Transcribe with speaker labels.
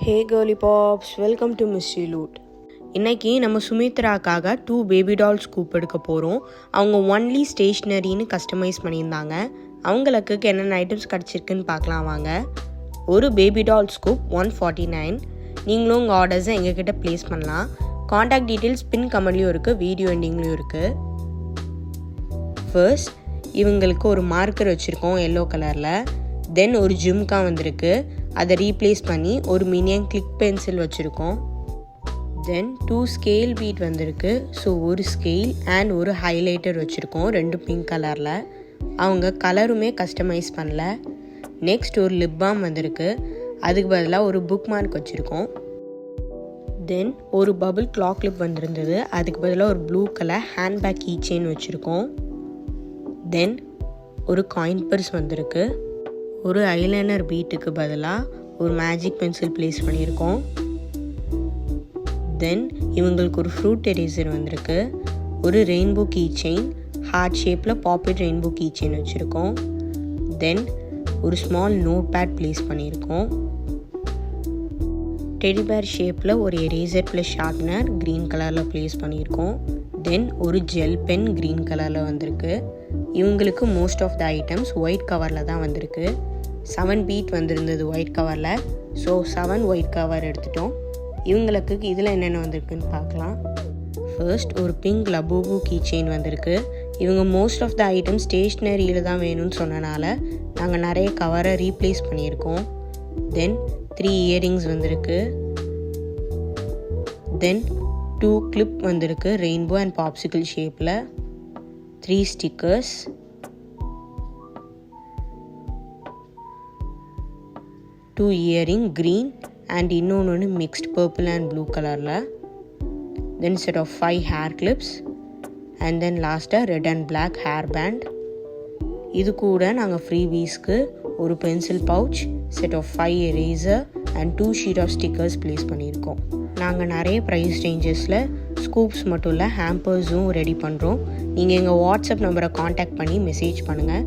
Speaker 1: Hey girly pops, welcome to mystery loot. இன்றைக்கி நம்ம சுமித்ராக்காக 2 baby டால் scoop எடுக்க போகிறோம். அவங்க ஒன்லி ஸ்டேஷ்னரின்னு கஸ்டமைஸ் பண்ணியிருந்தாங்க. அவங்களுக்கு என்னென்ன ஐட்டம்ஸ் கிடச்சிருக்குன்னு பார்க்கலாம் வாங்க. ஒரு பேபி டால் ஸ்கூப் 149. நீங்களும் உங்கள் ஆர்டர்ஸை எங்ககிட்ட ப்ளேஸ் பண்ணலாம். காண்டாக்ட் டீட்டெயில்ஸ் பின் கமெண்ட்லேயும் இருக்குது, வீடியோ எண்டிங்லேயும் இருக்குது. ஃபர்ஸ்ட் இவங்களுக்கு ஒரு மார்க்கர் வச்சுருக்கோம் எல்லோ கலரில். தென் ஒரு ஜிம்கா வந்திருக்கு, அதை ரீப்ளேஸ் பண்ணி ஒரு மினியன் கிளிக் பென்சில் வச்சுருக்கோம். தென் 2 ஸ்கேல் பீட் வந்திருக்கு. ஸோ ஒரு ஸ்கேல் அண்ட் ஒரு ஹைலைட்டர் வச்சுருக்கோம், 2 பிங்க் கலரில். அவங்க கலருமே கஸ்டமைஸ் பண்ணல. நெக்ஸ்ட் ஒரு லிப் பாம் வந்திருக்கு, அதுக்கு பதிலாக ஒரு புக் மார்க் வச்சுருக்கோம். தென் ஒரு பபிள் கிளாக் கிளிப் வந்திருந்தது, அதுக்கு பதிலாக ஒரு blue colour handbag key chain வச்சுருக்கோம். தென் ஒரு காயின் பர்ஸ் வந்திருக்கு. ஒரு ஐலைனர் பீட்டுக்கு பதிலாக ஒரு மேஜிக் பென்சில் ப்ளேஸ் பண்ணியிருக்கோம். தென் இவங்களுக்கு ஒரு ஃப்ரூட் எரேசர் வந்திருக்கு. ஒரு ரெயின்போ கீ செயின், ஹார்ட் ஷேப்பில் பாப்பெட் ரெயின்போ கீ செயின் வச்சுருக்கோம். தென் ஒரு ஸ்மால் நோட் பேட் ப்ளேஸ் பண்ணியிருக்கோம். டெடி பேர் ஷேப்பில் ஒரு எரேசர் ப்ளஸ் ஷார்ப்னர் க்ரீன் கலரில் ப்ளேஸ் பண்ணியிருக்கோம். தென் ஒரு ஜெல் பென் க்ரீன் கலரில் வந்திருக்கு. இவங்களுக்கு most of the items white கவரில் தான் வந்திருக்கு. 7 பீட் வந்திருந்தது ஒயிட் கவரில். ஸோ 7 ஒயிட் கவர் எடுத்துட்டோம். இவங்களுக்கு இதில் என்னென்ன வந்திருக்குன்னு பார்க்கலாம். ஃபர்ஸ்ட் ஒரு பிங்க் லபூபு கீ செயின் வந்திருக்கு. இவங்க மோஸ்ட் ஆஃப் த ஐட்டம் ஸ்டேஷ்னரியில் தான் வேணும்னு சொன்னனால நாங்கள் நிறைய கவரை ரீப்ளேஸ் பண்ணியிருக்கோம். தென் 3 இயரிங்ஸ் வந்திருக்கு. தென் 2 கிளிப் வந்திருக்கு, ரெயின்போ அண்ட் பாப்சிக்கிள் ஷேப்பில். 3 ஸ்டிக்கர்ஸ். 2 இயரிங் க்ரீன் அண்ட் இன்னொன்று மிக்ஸ்ட் பர்பிள் அண்ட் ப்ளூ கலரில். Then set of 5 hair clips and then லாஸ்ட்டாக red and black hair band. இது கூட நாங்கள் ஃப்ரீபீஸ்க்கு ஒரு pencil pouch, set of 5 eraser and 2 sheet of stickers place பண்ணியிருக்கோம். நாங்கள் நிறைய ப்ரைஸ் ரேஞ்சஸில் ஸ்கூப்ஸ் மட்டும் இல்லை, ஹேம்பர்ஸும் ரெடி பண்ணுறோம். நீங்கள் எங்கள் வாட்ஸ்அப் நம்பரை காண்டாக்ட் பண்ணி மெசேஜ் பண்ணுங்கள்.